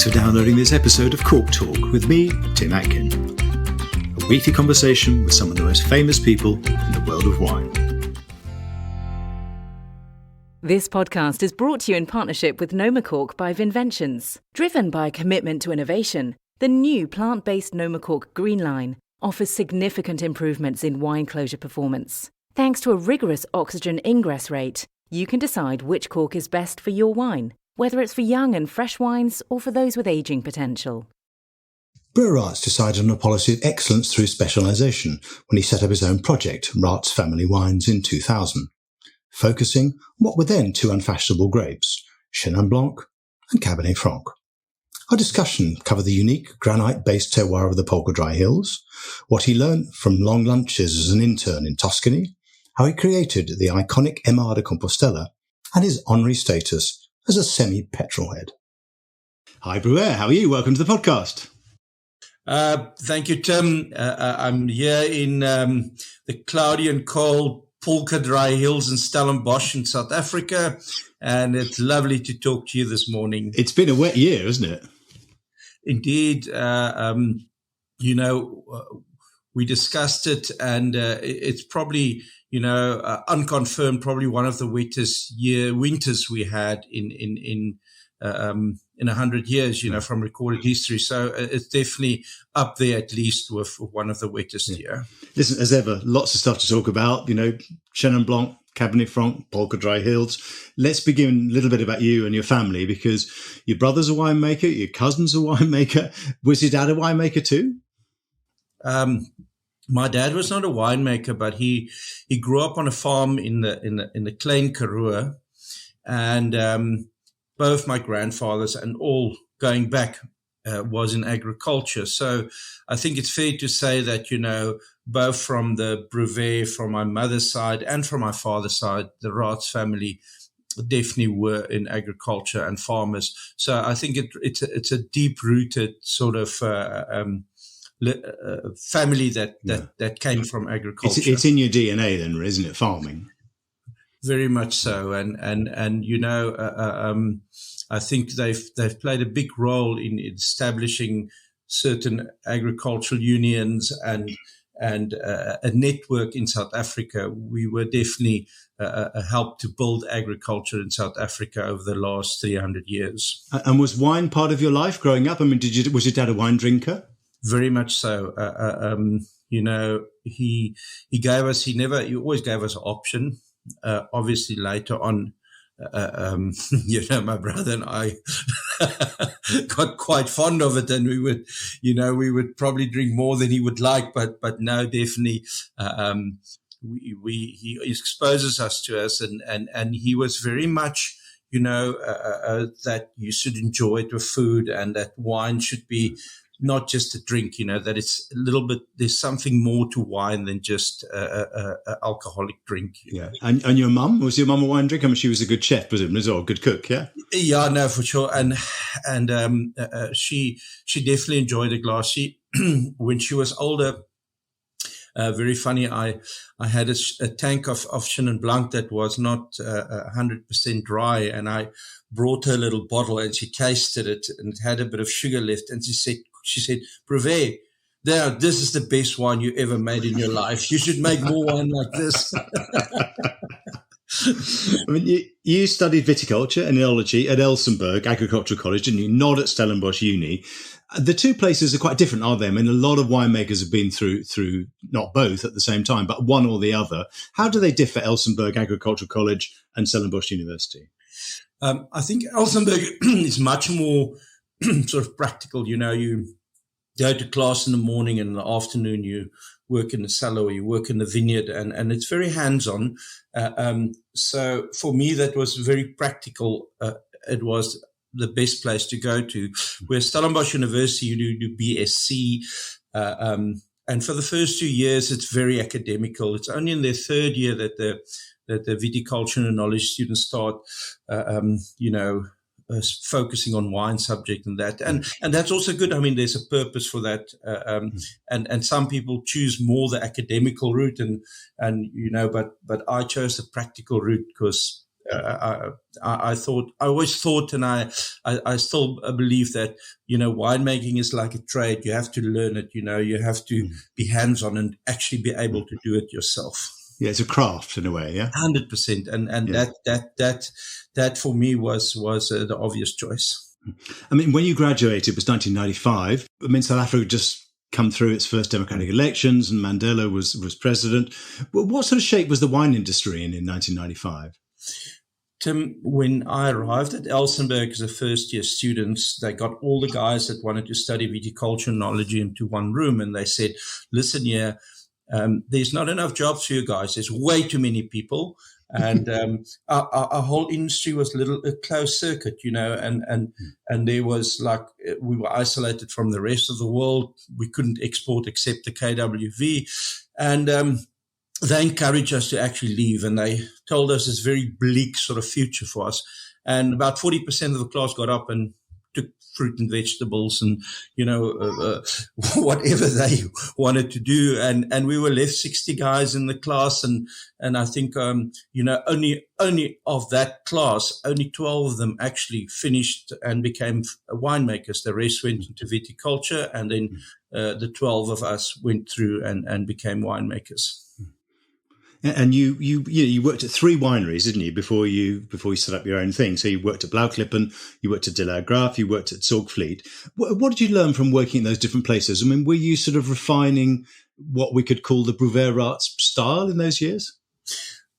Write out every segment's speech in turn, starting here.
Thanks for downloading this episode of Cork Talk with me, Tim Atkin. A weekly conversation with some of the most famous people in the world of wine. This podcast is brought to you in partnership with Noma Cork by Vinventions. Driven by a commitment to innovation, the new plant-based Noma Cork Green Line offers significant improvements in wine closure performance. Thanks to a rigorous oxygen ingress rate, you can decide which cork is best for your wine, whether it's for young and fresh wines or for those with ageing potential. Bruwer Raats decided on a policy of excellence through specialisation when he set up his own project, Raats Family Wines, in 2000, focusing on what were then two unfashionable grapes, Chenin Blanc and Cabernet Franc. Our discussion covered the unique granite-based terroir of the Polkadraai Hills, what he learned from long lunches as an intern in Tuscany, how he created the iconic MR de Compostella, and his honorary status as a semi-petrol head. Hi, Bruwer. How are you? Welcome to the podcast. Thank you, Tim. I'm here in the cloudy and cold Polkadraai Hills in Stellenbosch in South Africa, and it's lovely to talk to you this morning. It's been a wet year, isn't it? Indeed. We discussed it, and it's probably, unconfirmed, probably one of the wettest winters we had in 100 years, from recorded history. So it's definitely up there, at least, with one of the wettest year. Listen, as ever, lots of stuff to talk about. Chenin Blanc, Cabernet Franc, Polkadraai Hills. Let's begin a little bit about you and your family, because your brother's a winemaker, your cousin's a winemaker. Was your dad a winemaker too? My dad was not a winemaker, but he grew up on a farm in the Klein Karoo, and both my grandfathers and all going back was in agriculture. So I think it's fair to say that, both from the Bruwer, from my mother's side and from my father's side, the Raats family definitely were in agriculture and farmers. So I think it's a deep-rooted sort of family that came from agriculture. It's in your DNA then, isn't it? Farming. Very much so, and I think they've played a big role in establishing certain agricultural unions and a network in South Africa. We were definitely a help to build agriculture in South Africa over the last 300 years. And was wine part of your life growing up? I mean, was your dad a wine drinker? Very much so. He always gave us an option. Obviously later on, my brother and I got quite fond of it, and we would probably drink more than he would like, but no, definitely, he exposes us to us, and he was very much, that you should enjoy it with food, and that wine should be not just a drink, that it's a little bit, there's something more to wine than just a alcoholic drink. Yeah. And your mum, was your mum a wine drinker? I mean, she was a good chef, presumably, as well, a good cook, yeah? Yeah, no, for sure. And she definitely enjoyed a glass. When she was older, very funny, I had a tank of Chenin Blanc that was not 100% dry, and I brought her a little bottle, and she tasted it, and it had a bit of sugar left, and she said, Bruwer, this is the best wine you ever made in your life. You should make more wine like this. I mean, you studied viticulture and enology at Elsenburg Agricultural College, didn't you? Not at Stellenbosch Uni. The two places are quite different, aren't they? I mean, a lot of winemakers have been through not both at the same time, but one or the other. How do they differ, Elsenburg Agricultural College and Stellenbosch University? I think Elsenburg is much more sort of practical. You go to class in the morning, and in the afternoon you work in the cellar or you work in the vineyard, and it's very hands-on. So for me, that was very practical. It was the best place to go to. Where Stellenbosch University, you do BSc, and for the first 2 years, it's very academical. It's only in their third year that the viticulture and knowledge students start, focusing on wine subject and that. And that's also good. I mean, there's a purpose for that. And some people choose more the academical route but I chose the practical route because I always thought, and I still believe that, winemaking is like a trade. You have to learn it. You have to be hands-on and actually be able to do it yourself. Yeah, it's a craft in a way. Yeah, 100%. And that for me was the obvious choice. I mean, when you graduated, it was 1995. I mean, South Africa just come through its first democratic elections, and Mandela was president. What sort of shape was the wine industry in 1995? Tim, when I arrived at Elsenburg as a first-year student, they got all the guys that wanted to study viticulture and enology into one room, and they said, listen here, there's not enough jobs for you guys. There's way too many people. And our whole industry was a closed circuit, and there was we were isolated from the rest of the world. We couldn't export except the KWV. And they encouraged us to actually leave, and they told us this very bleak sort of future for us. And about 40% of the class got up and took fruit and vegetables and, whatever they wanted to do. And we were left 60 guys in the class. And I think, only of that class, only 12 of them actually finished and became winemakers. The rest went into viticulture. And then the 12 of us went through and became winemakers. And you worked at 3 wineries, didn't you, before you set up your own thing? So you worked at Blauklippen, you worked at De La Graaf, you worked at Zorgvliet. What did you learn from working in those different places? I mean, were you sort of refining what we could call the Bruwer Raats style in those years?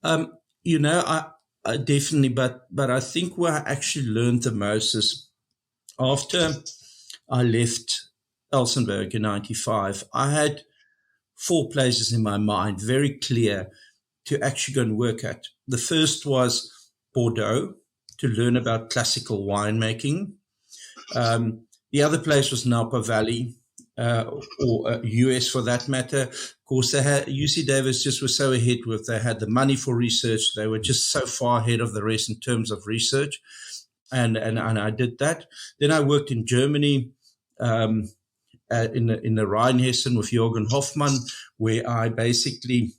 I definitely, but I think where I actually learned the most is after I left Elsenburg in 95, I had 4 places in my mind, very clear, to actually go and work at. The first was Bordeaux, to learn about classical winemaking. The other place was Napa Valley, or US for that matter. Of course, UC Davis just was so ahead they had the money for research. They were just so far ahead of the rest in terms of research. And I did that. Then I worked in Germany, in the Rheinhessen with Jürgen Hoffmann, where I basically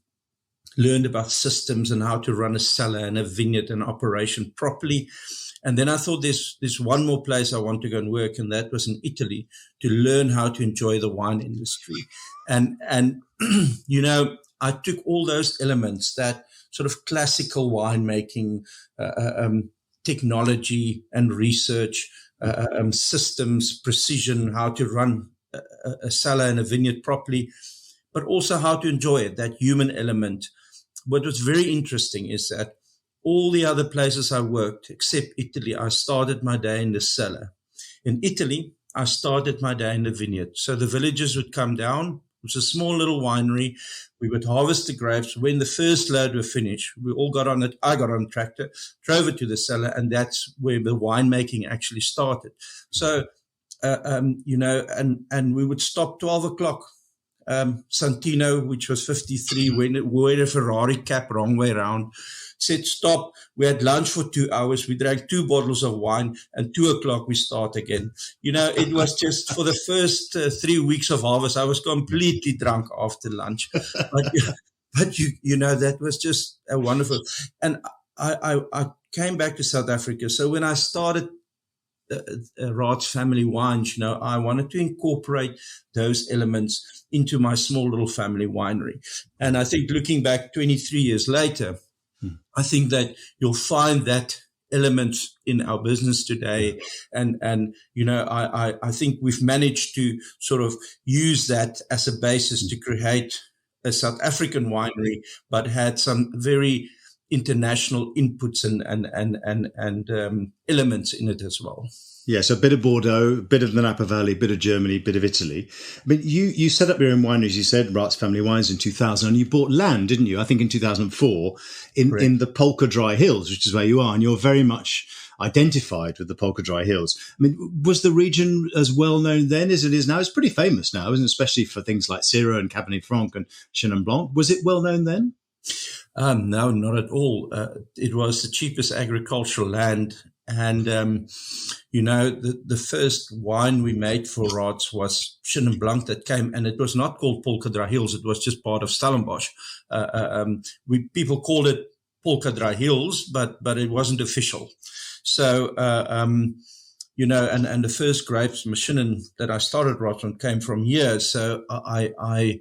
learned about systems and how to run a cellar and a vineyard and operation properly. And then I thought there's one more place I want to go and work, and that was in Italy, to learn how to enjoy the wine industry. And I took all those elements, that sort of classical winemaking, technology and research, systems, precision, how to run a cellar and a vineyard properly, but also how to enjoy it, that human element. What was very interesting is that all the other places I worked, except Italy, I started my day in the cellar. In Italy, I started my day in the vineyard. So the villagers would come down. It was a small little winery. We would harvest the grapes. When the first load were finished, we all got on it. I got on a tractor, drove it to the cellar, and that's where the winemaking actually started. So, and we would stop 12 o'clock. Santino, which was 53, wore a Ferrari cap wrong way around, said stop. We had lunch for 2 hours. We drank 2 bottles of wine, and 2 o'clock we start again. It was just for the first 3 weeks of harvest, I was completely drunk after lunch. But that was just a wonderful. And I came back to South Africa. So when I started Raats Family Wines, I wanted to incorporate those elements into my small little family winery. And I think looking back 23 years later, I think that you'll find that element in our business today. And I think we've managed to sort of use that as a basis to create a South African winery, but had some very international inputs and elements in it as well. Yeah, so a bit of Bordeaux, a bit of the Napa Valley, a bit of Germany, a bit of Italy. I mean, you set up your own wineries, you said, Raats Family Wines in 2000, and you bought land, didn't you? I think in 2004 in the Polkadraai Hills, which is where you are, and you're very much identified with the Polkadraai Hills. I mean, was the region as well known then as it is now? It's pretty famous now, isn't it? Especially for things like Syrah and Cabernet Franc and Chenin Blanc. Was it well known then? No, not at all. It was the cheapest agricultural land. And, the first wine we made for Raats was Chenin Blanc that came, and it was not called Polkadraai Hills. It was just part of Stellenbosch. People called it Polkadraai Hills, but it wasn't official. So, you know, and the first grapes, Chenin, that I started Raats on came from here. So I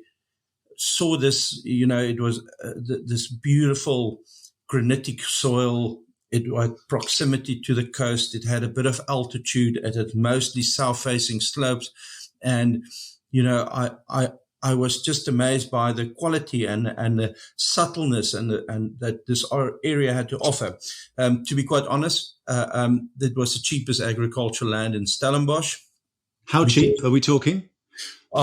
saw this, you know, it was this beautiful granitic soil. It had proximity to the coast. It had a bit of altitude. It had mostly south-facing slopes. And, you know, I was just amazed by the quality and the subtleness and that this area had to offer. To be quite honest, it was the cheapest agricultural land in Stellenbosch. How cheap are we talking?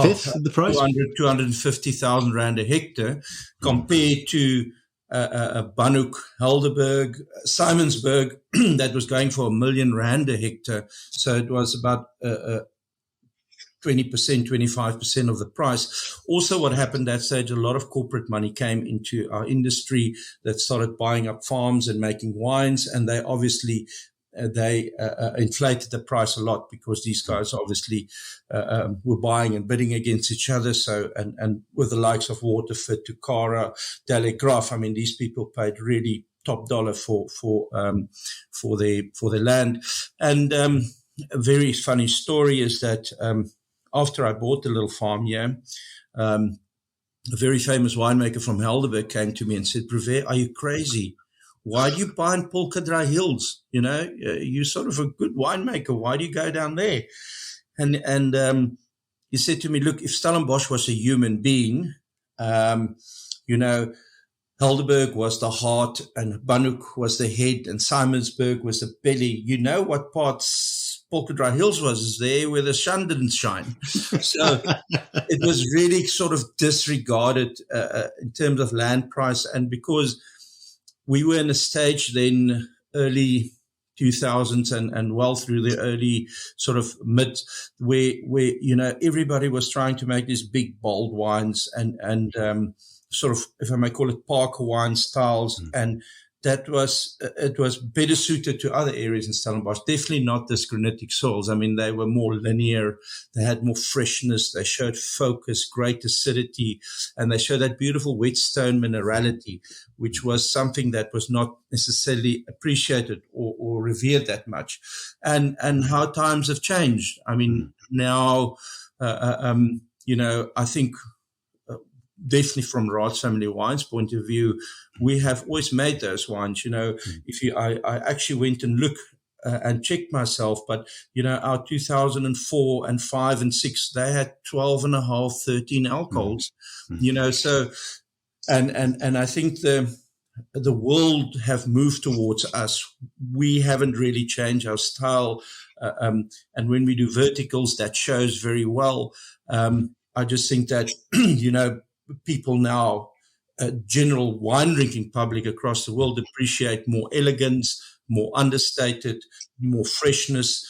Fifth of the price? 250,000 Rand a hectare compared to Blanc, Helderberg, Simonsburg, that was going for R1 million a hectare. So it was about 20%, 25% of the price. Also, what happened at that stage, a lot of corporate money came into our industry that started buying up farms and making wines, and they obviously inflated the price a lot because these guys obviously were buying and bidding against each other. So, and with the likes of Waterford, Tukara, Telegraph, I mean, these people paid really top dollar for their land. And a very funny story is that after I bought the little farm here, a very famous winemaker from Helderberg came to me and said, "Bruwer, are you crazy? Why do you buy in Polkadraai Hills? You know, you're sort of a good winemaker. Why do you go down there?" And he said to me, "Look, if Stellenbosch was a human being, you know, Helderberg was the heart and Blanc was the head and Simonsburg was the belly. You know what parts Polkadraai Hills was is there where the sun didn't shine." So it was really sort of disregarded in terms of land price. And because we were in a stage then early 2000s and well through the early sort of mid where you know, everybody was trying to make these big, bold wines and sort of, if I may call it, Parker wine styles. And it was better suited to other areas in Stellenbosch. Definitely not this granitic soils. I mean, they were more linear. They had more freshness. They showed focus, great acidity, and they showed that beautiful whetstone minerality, which was something that was not necessarily appreciated or revered that much. And how times have changed. I mean, now, you know, I think definitely from Raats Family Wines point of view, we have always made those wines. You know, I actually went and looked and checked myself, but you know, our 2004 and 5 and 6, they had 12.5, 13 alcohols. You know, so and I think the world have moved towards us. We haven't really changed our style, and when we do verticals, that shows very well. I just think that you know, people now, general wine drinking public across the world, appreciate more elegance, more understated, more freshness,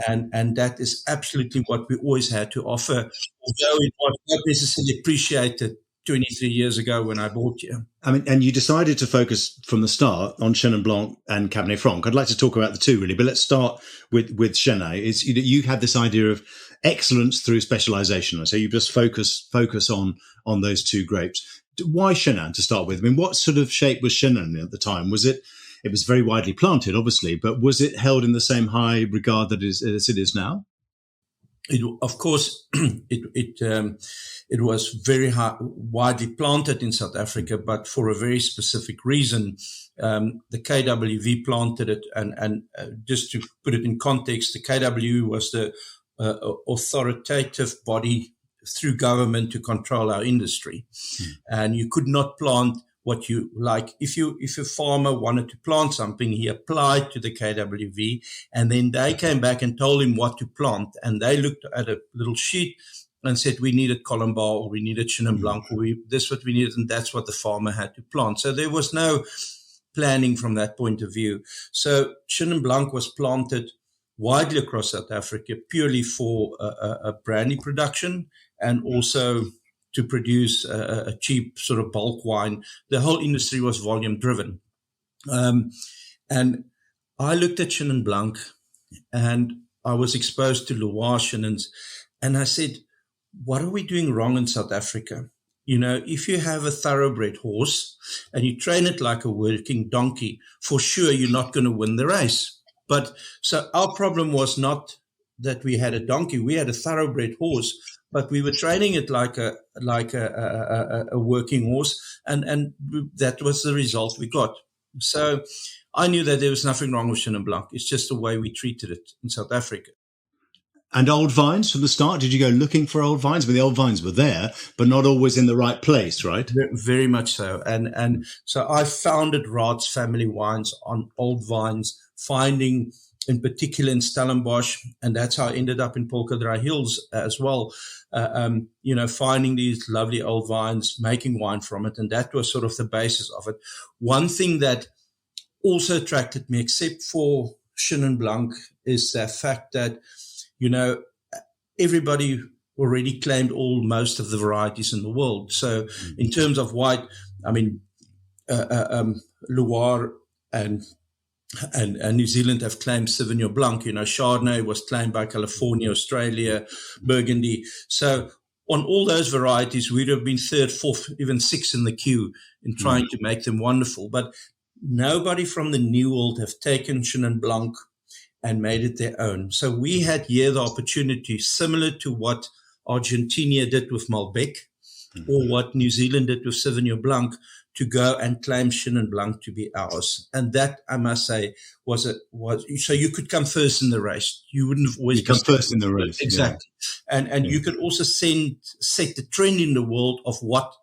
and that is absolutely what we always had to offer, although it was not necessarily appreciated 23 years ago when I bought you. I mean, and you decided to focus from the start on Chenin Blanc and Cabernet Franc. I'd like to talk about the two really, but let's start with Chenin. It's, you had this idea of excellence through specialisation. So you just focus on those two grapes. Why Chenin to start with? I mean, what sort of shape was Chenin at the time? Was it was very widely planted, obviously, but was it held in the same high regard as it is now? Of course, it was very widely planted in South Africa, but for a very specific reason. The KWV planted it, and just to put it in context, the KWV was the authoritative body through government to control our industry, and you could not plant what you like. If a farmer wanted to plant something, he applied to the KWV, and then they came back and told him what to plant, and they looked at a little sheet and said, we needed Colombard, or we needed Chenin Blanc, or this what we needed, and that's what the farmer had to plant. So there was no planning from that point of view. So Chenin Blanc was planted widely across South Africa purely for a brandy production, and also to produce a cheap sort of bulk wine. The whole industry was volume driven. And I looked at Chenin Blanc, and I was exposed to Loire Chenins, and I said, what are we doing wrong in South Africa? if you have a thoroughbred horse and you train it like a working donkey, for sure you're not going to win the race. But so our problem was not that we had a donkey; we had a thoroughbred horse, but we were training it like a working horse, and that was the result we got. So I knew that there was nothing wrong with Chenin Blanc. It's just the way we treated it in South Africa. And old vines from the start? Did you go looking for old vines? Well, the old vines were there, but not always in the right place, right? Very much so. And so I founded Raats Family Wines on old vines, finding in particular in Stellenbosch, and that's how I ended up in Polkadraai Hills as well. Finding these lovely old vines, making wine from it, and that was sort of the basis of it. One thing that also attracted me, except for Chenin Blanc, is the fact that everybody already claimed most of the varieties in the world. So in terms of white, I mean, Loire and New Zealand have claimed Sauvignon Blanc. Chardonnay was claimed by California, Australia, Burgundy. So on all those varieties, we'd have been third, fourth, even sixth in the queue in trying to make them wonderful. But nobody from the New World have taken Chenin Blanc and made it their own. So we had here the opportunity, similar to what Argentina did with Malbec, or what New Zealand did with Sauvignon Blanc, to go and claim Chenin Blanc to be ours. And that, I must say, was so you could come first in the race. You wouldn't have always come first in the race. Exactly. Yeah. And you could also set the trend in the world of what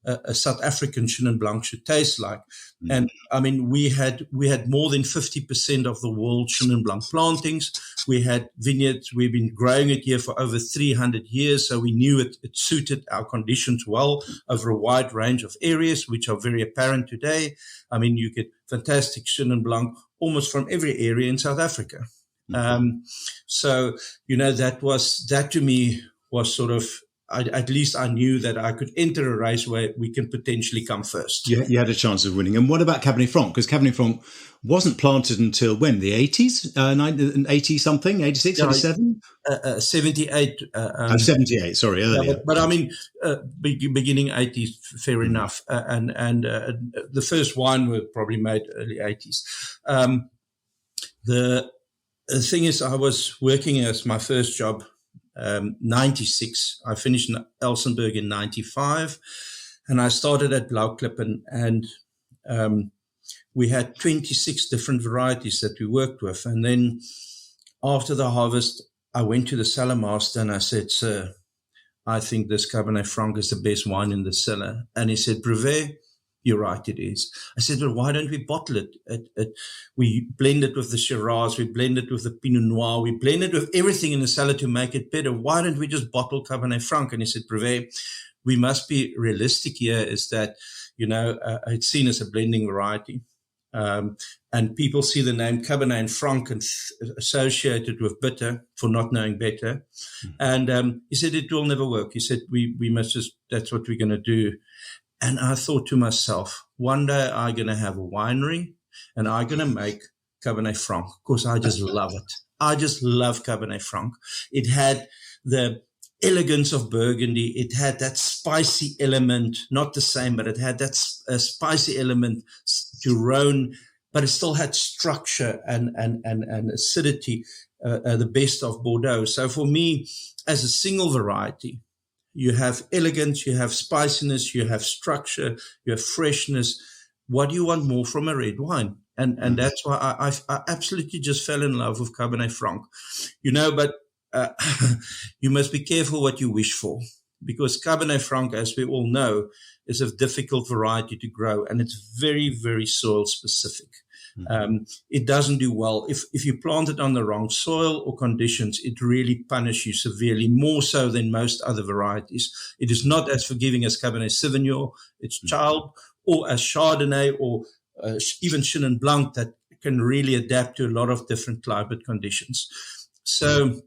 a South African Chenin Blanc should taste like. And I mean, we had more than 50% of the world's Chenin Blanc plantings. We had vineyards. We've been growing it here for over 300 years. So we knew it suited our conditions well over a wide range of areas, which are very apparent today. I mean, you get fantastic Chenin Blanc almost from every area in South Africa. So, that to me was sort of, at least I knew that I could enter a race where we can potentially come first. You had a chance of winning. And what about Cabernet Franc? Because Cabernet Franc wasn't planted until when? The 80s? 80-something? 86, 87? 78. 78, sorry, earlier. But I mean, beginning 80s, fair enough. And the first wine were probably made early 80s. The thing is, I was working as my first job 96. I finished in Elsenburg in 95, and I started at Blauklip, and we had 26 different varieties that we worked with. And then after the harvest, I went to the cellar master and I said, "Sir, I think this Cabernet Franc is the best wine in the cellar." And he said, "Bruwer, you're right, it is." I said, "Well, why don't we bottle it? We blend it with the Shiraz, we blend it with the Pinot Noir, we blend it with everything in the cellar to make it better. Why don't we just bottle Cabernet Franc?" And he said, "Bruwer, we must be realistic here, is that, it's seen as a blending variety. And people see the name Cabernet and Franc and associated with bitter for not knowing better." And he said, "It will never work." He said, we must just, that's what we're going to do." And I thought to myself, one day I'm going to have a winery and I'm going to make Cabernet Franc, because I just love it. I just love Cabernet Franc. It had the elegance of Burgundy. It had that spicy element, not the same, but it had that spicy element to Rhone, but it still had structure and acidity, the best of Bordeaux. So for me, as a single variety, you have elegance, you have spiciness, you have structure, you have freshness. What do you want more from a red wine? And that's why I absolutely just fell in love with Cabernet Franc. But you must be careful what you wish for, because Cabernet Franc, as we all know, is a difficult variety to grow, and it's very, very soil specific. It doesn't do well. If you plant it on the wrong soil or conditions, it really punishes you severely, more so than most other varieties. It is not as forgiving as Cabernet Sauvignon, its child, or as Chardonnay, or even Chenin Blanc, that can really adapt to a lot of different climate conditions. So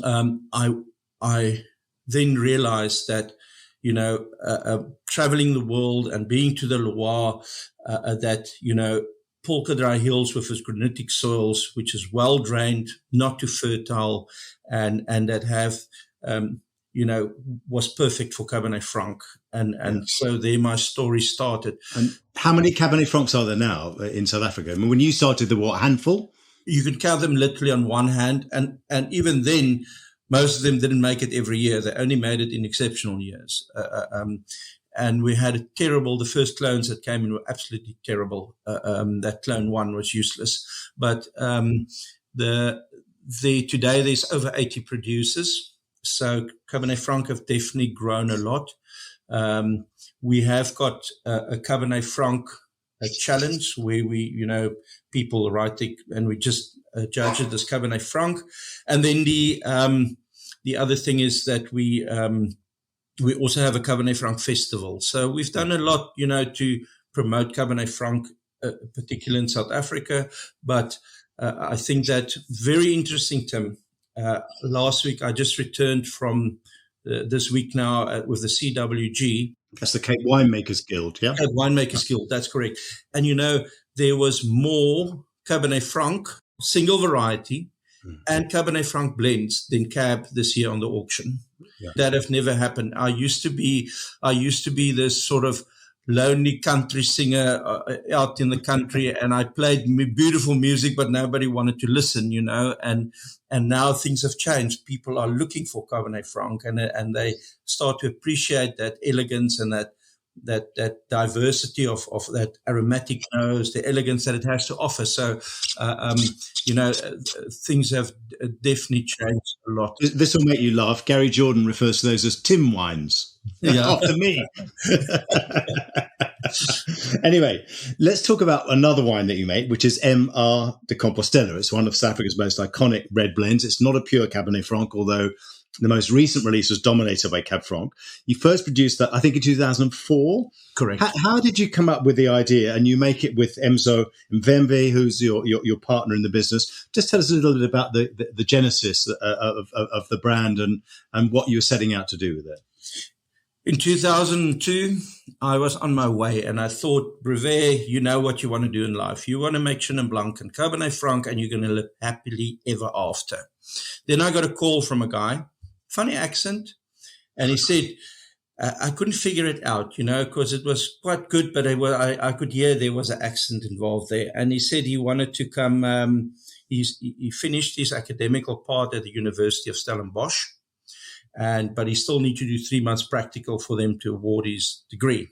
I then realized that, traveling the world and being to the Loire, that, Polkadraai Hills with its granitic soils, which is well drained, not too fertile, and that have, was perfect for Cabernet Franc. And so there my story started. And how many Cabernet Francs are there now in South Africa? I mean, when you started, there were a handful? You can count them literally on one hand. And even then, most of them didn't make it every year. They only made it in exceptional years. And we had the first clones that came in were absolutely terrible. That clone 1 was useless. But today there's over 80 producers. So Cabernet Franc have definitely grown a lot. We have got a Cabernet Franc challenge where people write it and we just judge it as Cabernet Franc. And then the other thing is that we also have a Cabernet Franc festival. So we've done a lot, to promote Cabernet Franc, particularly in South Africa. But I think that very interesting, Tim. Last week, I just returned from this week now with the CWG. That's the Cape Winemakers Guild, yeah? Cape Winemakers Guild, that's correct. And, there was more Cabernet Franc, single variety, and Cabernet Franc blends than Cab this year on the auction. Yeah. That have never happened. I used to be this sort of lonely country singer out in the country, and I played beautiful music, but nobody wanted to listen, and now things have changed. People are looking for Cabernet Franc, and they start to appreciate that elegance and that diversity of that aromatic nose, the elegance that it has to offer. So, things have definitely changed a lot. This will make you laugh. Gary Jordan refers to those as Tim wines. Yeah. After me. Anyway, let's talk about another wine that you make, which is MR de Compostella. It's one of South Africa's most iconic red blends. It's not a pure Cabernet Franc, although the most recent release was dominated by Cab Franc. You first produced that, I think, in 2004. Correct. How did you come up with the idea? And you make it with Emzo Mvembe, who's your partner in the business. Just tell us a little bit about the genesis of the brand and what you were setting out to do with it. In 2002, I was on my way and I thought, Bruwer, you know what you want to do in life. You want to make Chenin Blanc and Cabernet Franc and you're going to live happily ever after. Then I got a call from a guy, funny accent, and he said, I couldn't figure it out, because it was quite good, but I could hear there was an accent involved there. And he said he wanted to come, he finished his academical part at the University of Stellenbosch. But he still need to do 3 months practical for them to award his degree.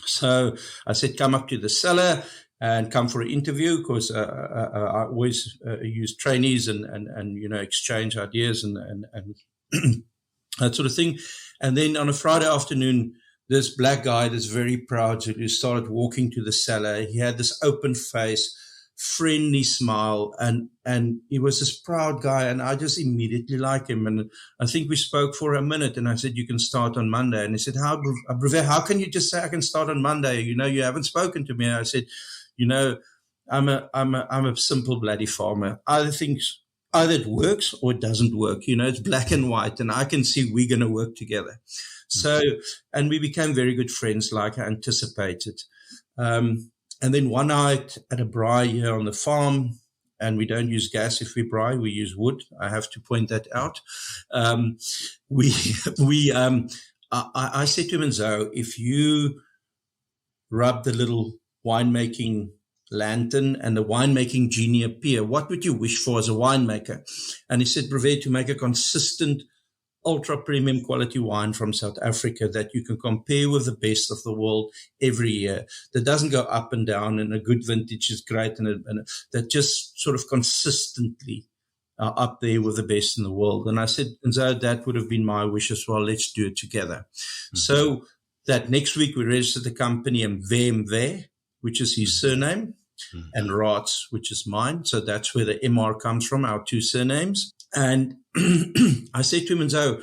So I said, come up to the cellar and come for an interview because I always use trainees and exchange ideas and that sort of thing. And then on a Friday afternoon, this black guy, this very proud, who started walking to the cellar. He had this open face, friendly smile, and he was this proud guy, and I just immediately liked him. And I think we spoke for a minute, and I said, you can start on Monday. And he said, how can you just say I can start on Monday? You haven't spoken to me. And I said, I'm a simple bloody farmer. Either it works or it doesn't work. It's black and white, and I can see we're going to work together. So, and we became very good friends, like I anticipated. And then one night at a braai here on the farm, and we don't use gas if we braai, we use wood. I have to point that out. I said to him, Enzo, if you rub the little winemaking lantern and the winemaking genie appear, what would you wish for as a winemaker? And he said, Bruwer, to make a consistent ultra premium quality wine from South Africa that you can compare with the best of the world every year, that doesn't go up and down, and a good vintage is great, and that just sort of consistently are up there with the best in the world. And I said, and so that would have been my wish as well. Let's do it together. Mm-hmm. So that next week we registered the company MR, which is his surname, and Raats, which is mine. So that's where the MR comes from, our two surnames. And I said to him, and so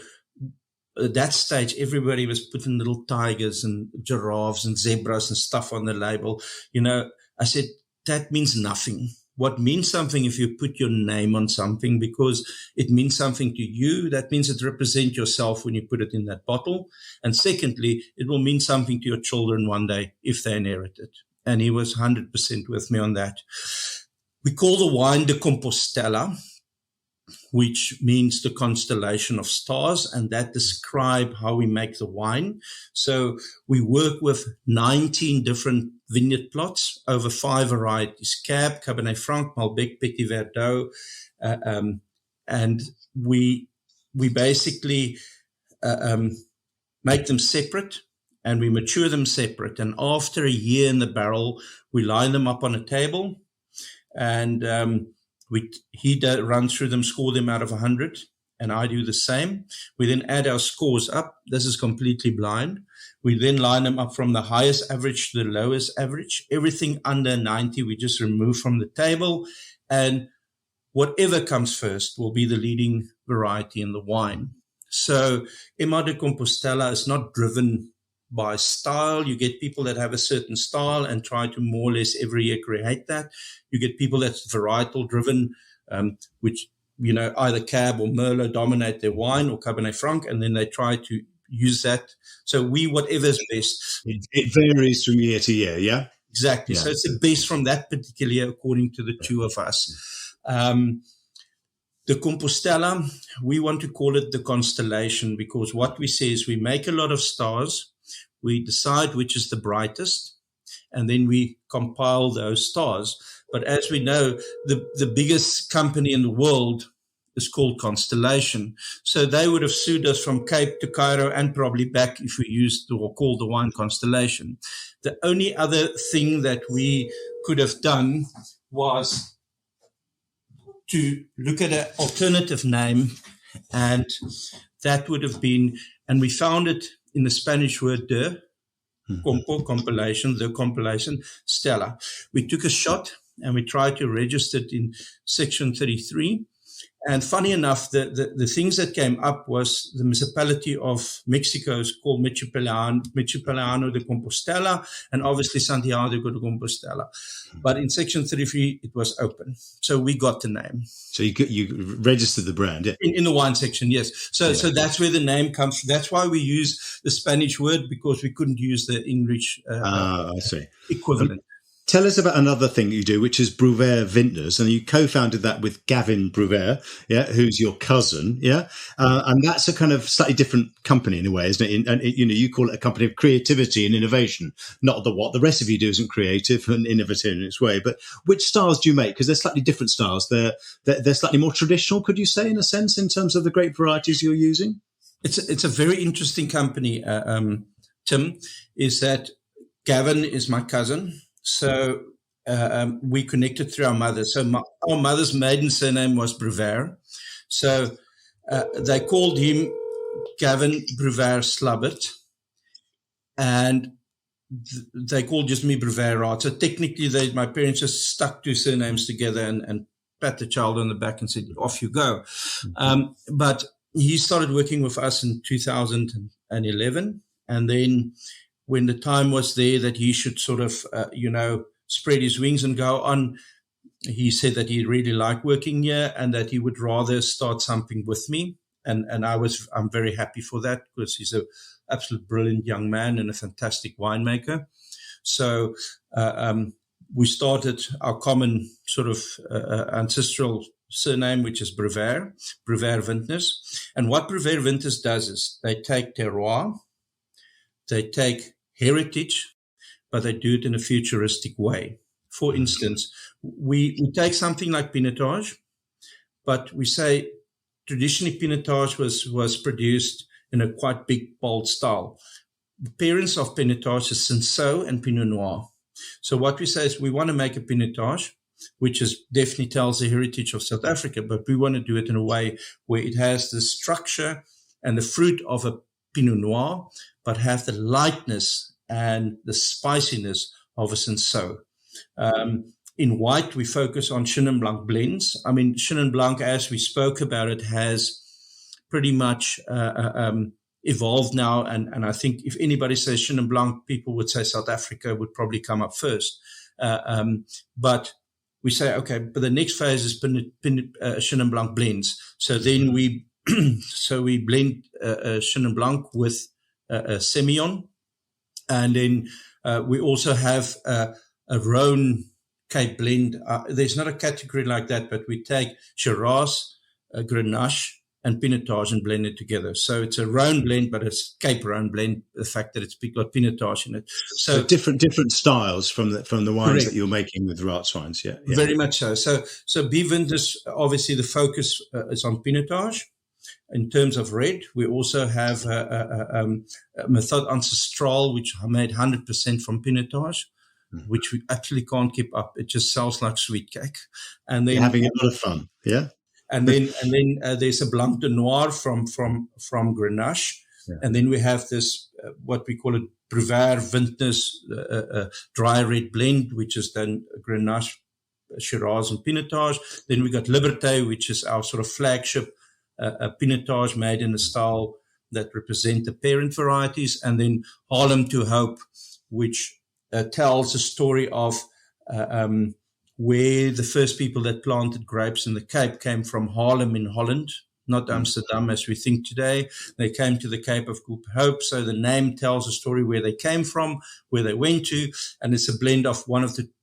at that stage, everybody was putting little tigers and giraffes and zebras and stuff on the label. I said, that means nothing. What means something if you put your name on something, because it means something to you. That means it represents yourself when you put it in that bottle. And secondly, it will mean something to your children one day if they inherit it. And he was 100% with me on that. We call the wine de Compostella. which means the constellation of stars, and that describe how we make the wine. So we work with 19 different vineyard plots over 5 varieties: Cab, Cabernet Franc, Malbec, Petit Verdot, and we basically make them separate, and we mature them separate. And after a year in the barrel, we line them up on a table, and he runs through them, score them out of 100, and I do the same. We then add our scores up. This is completely blind. We then line them up from the highest average to the lowest average. Everything under 90, we just remove from the table, and whatever comes first will be the leading variety in the wine. So MR de Compostella is not driven by style. You get people that have a certain style and try to more or less every year create that. You get people that's varietal driven, which, either Cab or Merlot dominate their wine, or Cabernet Franc, and then they try to use that. So whatever's best. It varies from year to year, yeah? Exactly. Yeah. So it's the best from that particular year, according to the two of us. The Compostela, we want to call it the constellation, because what we say is we make a lot of stars, we decide which is the brightest, and then we compile those stars. But as we know, the biggest company in the world is called Constellation. So they would have sued us from Cape to Cairo and probably back if we used or called the wine Constellation. The only other thing that we could have done was to look at an alternative name, and that would have been, and we found it in the Spanish word de, compilation, the compilation, Stella. We took a shot and we tried to register it in Section 33. And funny enough, the things that came up was the municipality of Mexico is called Michoacano de Compostela, and obviously Santiago de Compostela. But in Section 33, it was open. So we got the name. So you registered the brand, yeah? In the wine section, yes. So that's where the name comes from. That's why we use the Spanish word, because we couldn't use the English I see. equivalent. Tell us about another thing you do, which is Bruwer Vintners, and you co-founded that with Gavin Bruwer, who's your cousin, and that's a kind of slightly different company in a way, isn't it? And you call it a company of creativity and innovation. Not that what the rest of you do isn't creative and innovative in its way, but which styles do you make? Because they're slightly different styles. They're slightly more traditional, could you say, in a sense, in terms of the grape varieties you're using? It's a very interesting company, Tim. Is that Gavin is my cousin. So we connected through our mother. So our mother's maiden surname was Bruwer. So they called him Gavin Bruwer Slubbert. And they called just me Bruwer Raats. So technically, my parents just stuck two surnames together and pat the child on the back and said, off you go. But he started working with us in 2011. And then when the time was there that he should sort of, spread his wings and go on, he said that he really liked working here and that he would rather start something with me. And I'm very happy for that, because he's an absolute brilliant young man and a fantastic winemaker. So we started our common sort of ancestral surname, which is Bruwer Vintners. And what Bruwer Vintners does is they take terroir, they take heritage, but they do it in a futuristic way. For instance, we take something like Pinotage, but we say traditionally Pinotage was produced in a quite big, bold style. The parents of Pinotage is Cinsault and Pinot Noir. So what we say is we want to make a Pinotage, which definitely tells the heritage of South Africa, but we want to do it in a way where it has the structure and the fruit of a Pinot Noir, but have the lightness and the spiciness of a Cinsault. In white, we focus on Chenin Blanc blends. I mean, Chenin Blanc, as we spoke about it, has pretty much evolved now. And I think if anybody says Chenin Blanc, people would say South Africa would probably come up first. But we say, okay, but the next phase is Chenin Blanc blends. So then we blend Chenin Blanc with Semillon. And then we also have a Rhone Cape blend. There's not a category like that, but we take Shiraz, Grenache and Pinotage and blend it together. So it's a Rhone blend, but it's Cape Rhone blend. The fact that it's got Pinotage in it. So different styles from the wines correct. that you're making with Raats wines. Yeah. Very much so. So B Winters, obviously the focus is on Pinotage. In terms of red, we also have a Methode Ancestrale, which I made 100% from Pinotage, which we actually can't keep up. It just sells like sweet cake. And then you're having a lot of fun. Yeah. And then there's a Blanc de Noir from Grenache. Yeah. And then we have this, what we call a Bruwer Winters dry red blend, which is then Grenache, Shiraz and Pinotage. Then we got Liberté, which is our sort of flagship Pinotage made in a style that represent the parent varieties. And then Haarlem to Hope, which tells a story of where the first people that planted grapes in the Cape came from Haarlem in Holland, not Amsterdam as we think today. They came to the Cape of Good Hope. So the name tells a story where they came from, where they went to, and it's a blend of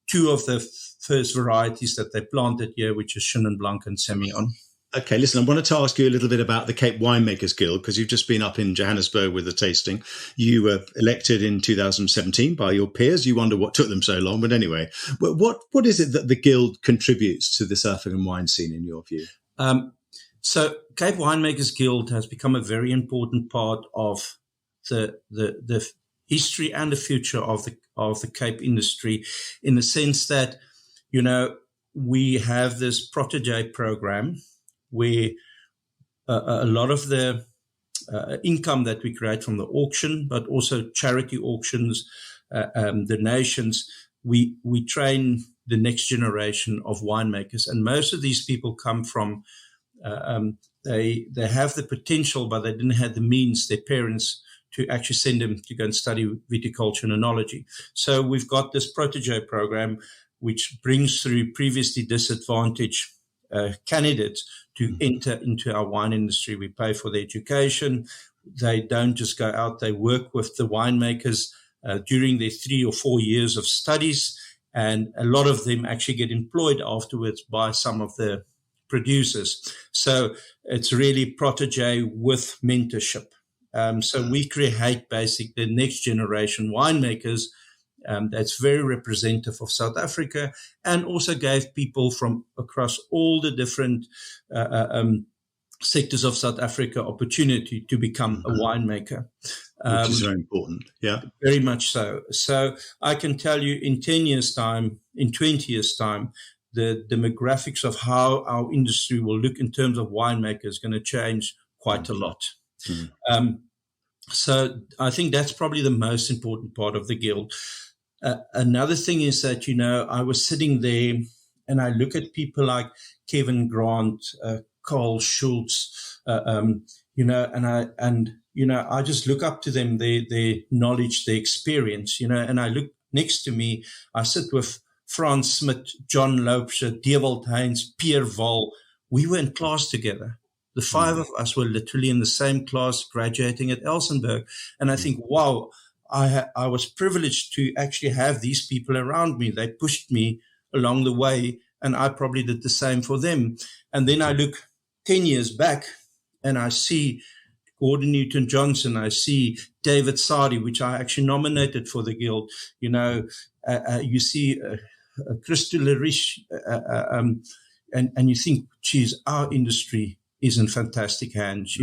two of the first varieties that they planted here, which is Chenin, Blanc and Semillon. Okay, listen, I wanted to ask you a little bit about the Cape Winemakers Guild, because you've just been up in Johannesburg with the tasting. You were elected in 2017 by your peers. You wonder what took them so long, but anyway, what is it that the Guild contributes to the South African wine scene in your view? So Cape Winemakers Guild has become a very important part of the history and the future of the Cape industry, in the sense that, we have this protege program where a lot of the income that we create from the auction, but also charity auctions, donations, we train the next generation of winemakers. And most of these people come from, they have the potential, but they didn't have the means, their parents, to actually send them to go and study viticulture and enology. So we've got this protege program, which brings through previously disadvantaged candidates to enter into our wine industry. We pay for their education. They don't just go out. They work with the winemakers during their 3 or 4 years of studies. And a lot of them actually get employed afterwards by some of the producers. So it's really protege with mentorship. So we create basically the next generation winemakers that's very representative of South Africa, and also gave people from across all the different sectors of South Africa opportunity to become a winemaker. Which is very important, yeah. Very much so. So I can tell you in 10 years' time, in 20 years' time, the demographics of how our industry will look in terms of winemakers is going to change quite a lot. So I think that's probably the most important part of the Guild. Another thing is that, I was sitting there and I look at people like Kevin Grant, Carl Schultz, and I just look up to them, their knowledge, their experience, and I look next to me, I sit with Frans Smit, John Loubser, Dewald Heinz, Pierre Val. We were in class together. The 5 of us were literally in the same class graduating at Elsenburg. And I think, wow, I was privileged to actually have these people around me. They pushed me along the way, and I probably did the same for them. And then I look 10 years back and I see Gordon Newton-Johnson, I see David Sadi, which I actually nominated for the Guild. You see Christo Leriche, and you think, geez, our industry is in fantastic hands,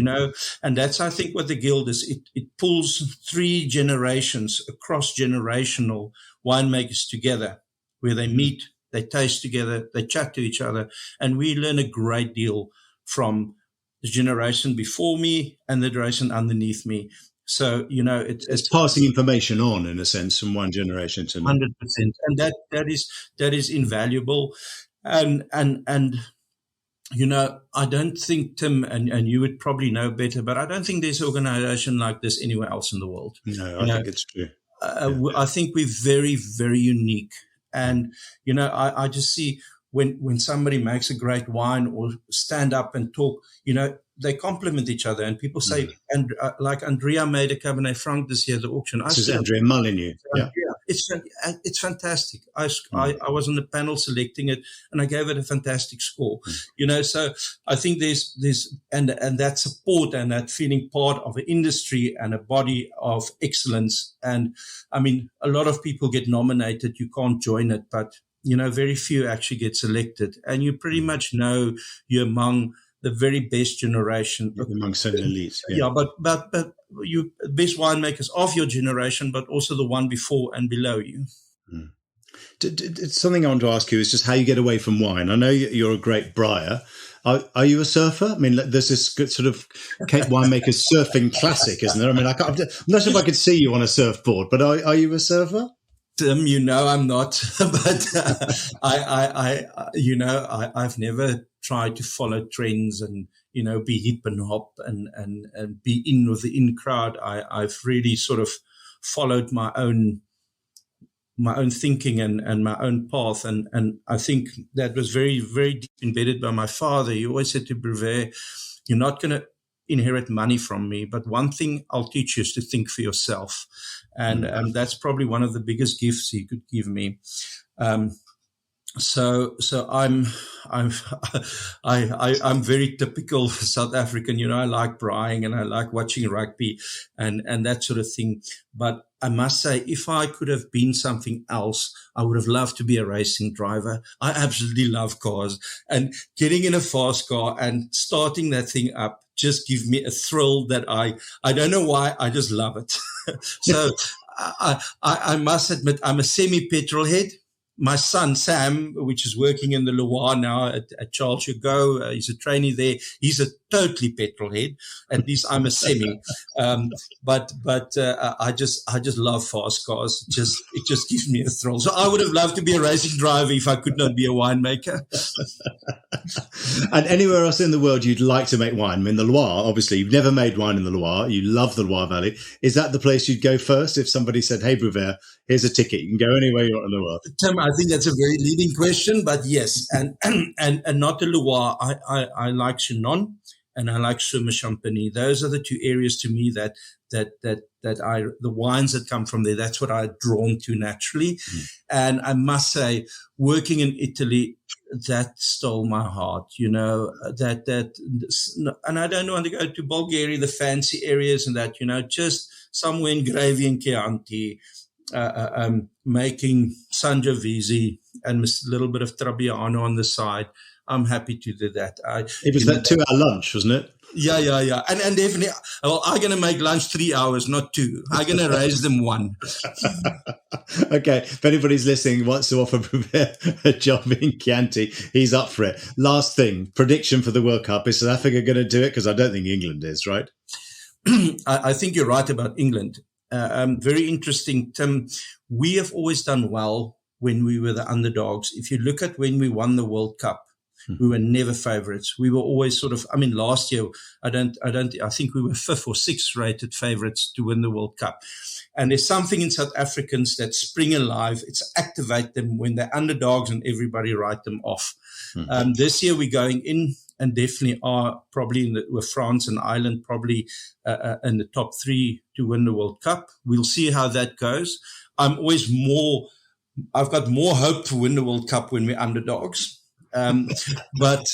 and that's, I think, what the Guild is. It pulls 3 generations, across generational winemakers together, where they meet, they taste together, they chat to each other, and we learn a great deal from the generation before me and the generation underneath me. So, it's passing information on, in a sense, from one generation to another. 100%, and that is invaluable, and I don't think, Tim, and you would probably know better, but I don't think there's an organization like this anywhere else in the world. No, I think it's true. I think we're very, very unique. And, I just see when somebody makes a great wine or stand up and talk, they complement each other. And people say, and like Andrea made a Cabernet Franc this year at the auction. This is Andrea Molyneux. it's fantastic. I was on the panel selecting it, and I gave it a fantastic score. So I think there's and that support and that feeling part of an industry and a body of excellence. And I mean, a lot of people get nominated, you can't join it, but very few actually get selected, and you pretty much know you're among the very best generation. Among certain elites. But you best winemakers of your generation, but also the one before and below you. Something I want to ask you is just how you get away from wine. I know you're a great briar. Are you a surfer? I mean, there's this good sort of Cape winemakers surfing classic, isn't there? I mean, I'm not sure if I could see you on a surfboard, but are you a surfer? I'm not, but I've never tried to follow trends and, be hip and hop and be in with the in crowd. I've really sort of followed my own thinking and my own path. And I think that was very, very deep embedded by my father. He always said to Bruwer, you're not going to inherit money from me, but one thing I'll teach you is to think for yourself. And that's probably one of the biggest gifts he could give me. So I'm very typical South African. I like braaiing and I like watching rugby and that sort of thing. But I must say, if I could have been something else, I would have loved to be a racing driver. I absolutely love cars, and getting in a fast car and starting that thing up just gives me a thrill that I don't know why, I just love it. So I must admit, I'm a semi-petrol head. My son, Sam, which is working in the Loire now at Charles Hugo, he's a trainee there. He's a totally petrol head. At least I'm a semi. But I just love fast cars. It just gives me a thrill. So I would have loved to be a racing driver if I could not be a winemaker. And anywhere else in the world you'd like to make wine? I mean, the Loire, obviously, you've never made wine in the Loire. You love the Loire Valley. Is that the place you'd go first if somebody said, hey, Bruwer, here's a ticket. You can go anywhere you want in the world? Tim, I think that's a very leading question, but yes. And not the Loire. I like Chenin and I like Champagne. Those are the two areas to me that the wines that come from there, that's what I'm drawn to naturally. And I must say, working in Italy, that stole my heart, and I don't want to go to Bulgaria, the fancy areas and that, just somewhere in Gravy and Chianti, making Sangiovese and a little bit of Trebbiano on the side. I'm happy to do that. It was that 2-hour lunch, wasn't it? Yeah. And definitely, well, I'm going to make lunch 3 hours, not 2. I'm going to raise them 1. Okay. If anybody's listening wants to offer Bruwer a job in Chianti, he's up for it. Last thing, prediction for the World Cup. Is South Africa going to do it? Because I don't think England is, right? I think you're right about England. Very interesting, Tim. We have always done well when we were the underdogs. If you look at when we won the World Cup, we were never favorites. We were always sort of, last year, I think we were 5th or 6th rated favorites to win the World Cup. And there's something in South Africans that spring alive. It's activate them when they're underdogs and everybody write them off. This year we're going in and definitely are probably with France and Ireland probably in the top 3 to win the World Cup. We'll see how that goes. I've got more hope to win the World Cup when we're underdogs. But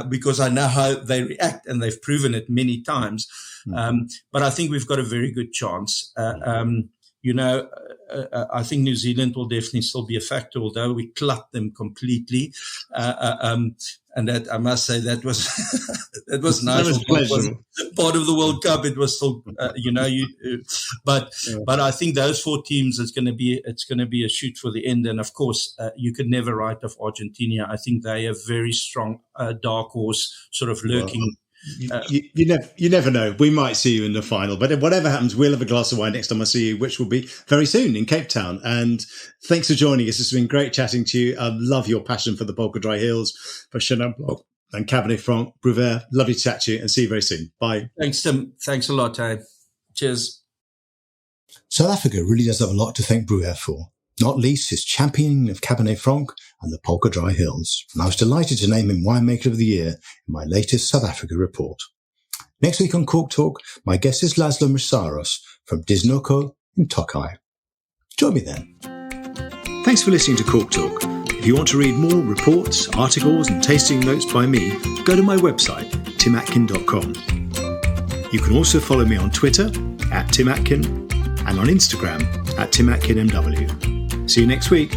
because I know how they react and they've proven it many times. But I think we've got a very good chance. I think New Zealand will definitely still be a factor, although we clut them completely. And that, I must say, that was nice. That was pleasurable. Part of the World Cup. It was still, but I think those 4 teams, it's going to be a shoot for the end. And of course, you could never write off Argentina. I think they are very strong, dark horse sort of lurking. Well, you never know. We might see you in the final, but whatever happens, we'll have a glass of wine next time I see you, which will be very soon in Cape Town. And thanks for joining us. It's been great chatting to you. I love your passion for the Polkadraai Hills, for Chenin, Blanc and Cabernet Franc. Bruwer, lovely to chat to you and see you very soon. Bye. Thanks, Tim. Thanks a lot, Ty. Cheers. South Africa really does have a lot to thank Bruwer for, not least his championing of Cabernet Franc and the Polkadraai Hills, and I was delighted to name him Winemaker of the Year in my latest South Africa report. Next week on Cork Talk, my guest is Laszlo Mrsaros from Disnoko in Tokai. Join me then. Thanks for listening to Cork Talk. If you want to read more reports, articles and tasting notes by me, go to my website, timatkin.com. You can also follow me on Twitter @timatkin and on Instagram @timatkinmw. See you next week.